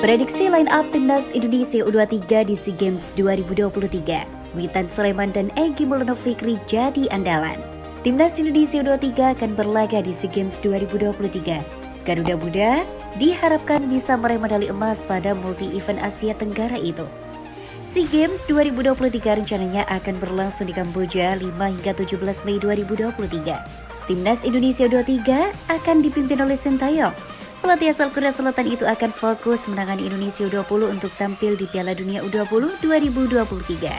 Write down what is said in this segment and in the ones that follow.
Prediksi line up timnas Indonesia U23 di SEA Games 2023. Witan Sulaiman dan Egy Maulana Fikri jadi andalan. Timnas Indonesia U23 akan berlaga di SEA Games 2023. Garuda Muda diharapkan bisa meraih medali emas pada multi-event Asia Tenggara itu. SEA Games 2023 rencananya akan berlangsung di Kamboja 5 hingga 17 Mei 2023. Timnas Indonesia U23 akan dipimpin oleh Sintayong. Pelatih asal Korea Selatan itu akan fokus menangani Indonesia U20 untuk tampil di Piala Dunia U20 2023.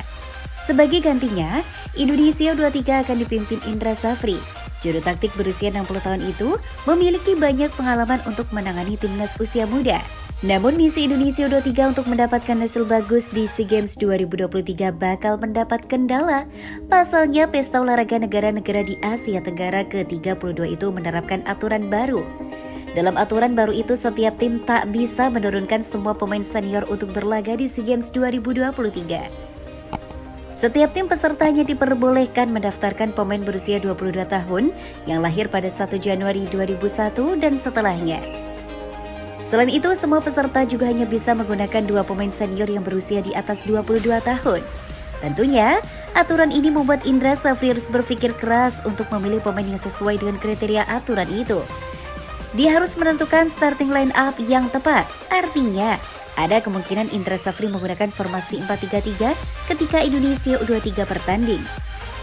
Sebagai gantinya, Indonesia U23 akan dipimpin Indra Safri. Juru taktik berusia 60 tahun itu memiliki banyak pengalaman untuk menangani timnas usia muda. Namun misi Indonesia U23 untuk mendapatkan hasil bagus di SEA Games 2023 bakal mendapat kendala. Pasalnya pesta olahraga negara-negara di Asia Tenggara ke-32 itu menerapkan aturan baru. Dalam aturan baru itu, setiap tim tak bisa menurunkan semua pemain senior untuk berlaga di SEA Games 2023. Setiap tim pesertanya diperbolehkan mendaftarkan pemain berusia 22 tahun yang lahir pada 1 Januari 2001 dan setelahnya. Selain itu, semua peserta juga hanya bisa menggunakan 2 pemain senior yang berusia di atas 22 tahun. Tentunya, aturan ini membuat Indra Safri harus berpikir keras untuk memilih pemain yang sesuai dengan kriteria aturan itu. Dia harus menentukan starting line up yang tepat. Artinya, ada kemungkinan Indra Safri menggunakan formasi 4-3-3 ketika Indonesia U23 bertanding.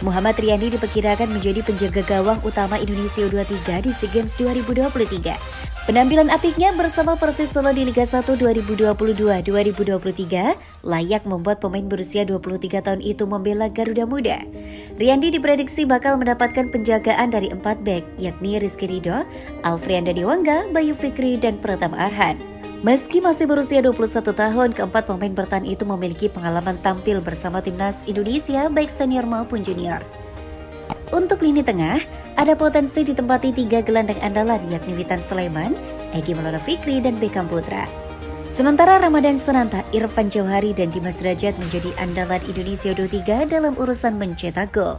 Muhammad Riyandi diperkirakan menjadi penjaga gawang utama Indonesia U23 di SEA Games 2023. Penampilan apiknya bersama Persis Solo di Liga 1 2022-2023 layak membuat pemain berusia 23 tahun itu membela Garuda Muda. Riyandi diprediksi bakal mendapatkan penjagaan dari 4 bek, yakni Rizky Ridho, Alfrianda Dewangga, Bayu Fikri, dan Pratama Arhan. Meski masih berusia 21 tahun, keempat pemain bertahan itu memiliki pengalaman tampil bersama timnas Indonesia baik senior maupun junior. Untuk lini tengah, ada potensi ditempati 3 gelandang andalan yakni Witan Sulaiman, Egy Maulana Fikri, dan Beckham Putra. Sementara Ramadan Sananta, Irfan Jauhari, dan Dimas Derajat menjadi andalan Indonesia U23 dalam urusan mencetak gol.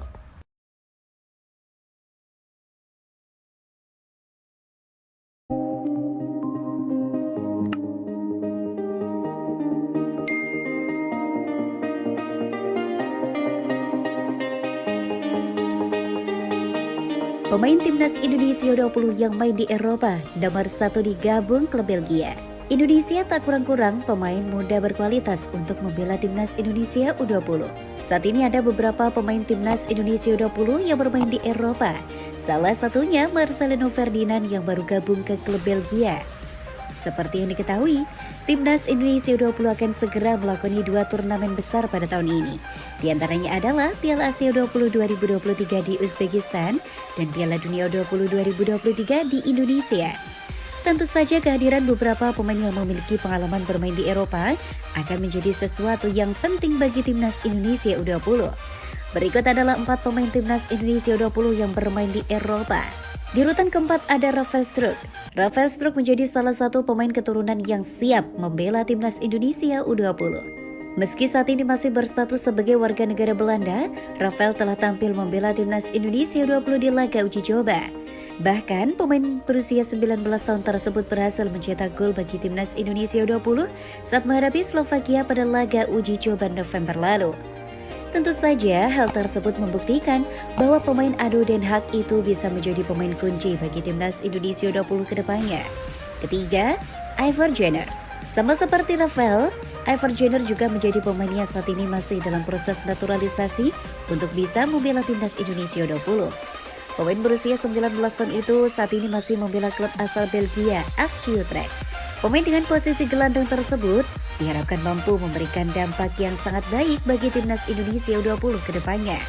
Pemain timnas Indonesia U20 yang main di Eropa, nomor 1 digabung klub Belgia. Indonesia tak kurang-kurang pemain muda berkualitas untuk membela timnas Indonesia U20. Saat ini ada beberapa pemain timnas Indonesia U20 yang bermain di Eropa. Salah satunya Marcelino Ferdinand yang baru gabung ke klub Belgia. Seperti yang diketahui, timnas Indonesia U20 akan segera melakoni 2 turnamen besar pada tahun ini. Di antaranya adalah Piala Asia U20 2023 di Uzbekistan dan Piala Dunia U20 2023 di Indonesia. Tentu saja kehadiran beberapa pemain yang memiliki pengalaman bermain di Eropa akan menjadi sesuatu yang penting bagi timnas Indonesia U20. Berikut adalah 4 pemain timnas Indonesia U20 yang bermain di Eropa. Di urutan keempat ada Rafael Struijk. Rafael Struijk menjadi salah satu pemain keturunan yang siap membela timnas Indonesia U20. Meski saat ini masih berstatus sebagai warga negara Belanda, Rafael telah tampil membela timnas Indonesia U20 di laga uji coba. Bahkan, pemain berusia 19 tahun tersebut berhasil mencetak gol bagi timnas Indonesia U20 saat menghadapi Slovakia pada laga uji coba November lalu. Tentu saja hal tersebut membuktikan bahwa pemain ado Den Haag itu bisa menjadi pemain kunci bagi timnas Indonesia U20 ke depannya. Ketiga, Ivar Jenner. Sama seperti Rafael, Ivar Jenner juga menjadi pemain yang saat ini masih dalam proses naturalisasi untuk bisa membela timnas Indonesia U20. Pemain berusia 19 tahun itu saat ini masih membela klub asal Belgia, FC Utrecht. Pemain dengan posisi gelandang tersebut diharapkan mampu memberikan dampak yang sangat baik bagi timnas Indonesia U20 ke depannya.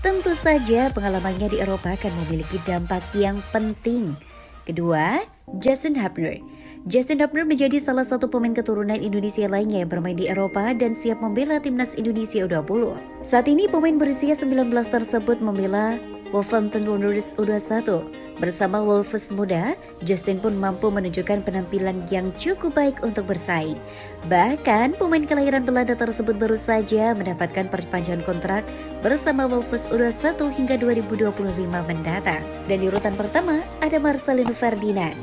Tentu saja pengalamannya di Eropa akan memiliki dampak yang penting. Kedua, Justin Hubner. Justin Hubner menjadi salah satu pemain keturunan Indonesia lainnya yang bermain di Eropa dan siap membela timnas Indonesia U20. Saat ini pemain berusia 19 tersebut membela Wolverhampton Wanderers U21. Bersama Wolves muda, Justin pun mampu menunjukkan penampilan yang cukup baik untuk bersaing. Bahkan, pemain kelahiran Belanda tersebut baru saja mendapatkan perpanjangan kontrak bersama Wolves U21 hingga 2025 mendatang. Dan di urutan pertama, ada Marcelino Ferdinand.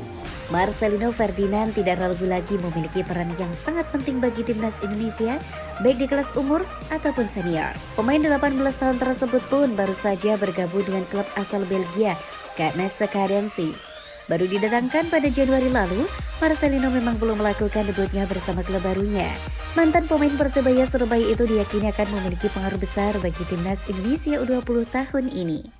Marcelino Ferdinand tidak ragu lagi memiliki peran yang sangat penting bagi timnas Indonesia, baik di kelas umur ataupun senior. Pemain 18 tahun tersebut pun baru saja bergabung dengan klub asal Belgia, KMS Sekadensi. Baru didatangkan pada Januari lalu, Marcelino memang belum melakukan debutnya bersama klub barunya. Mantan pemain Persebaya Surabaya itu diyakini akan memiliki pengaruh besar bagi timnas Indonesia U20 tahun ini.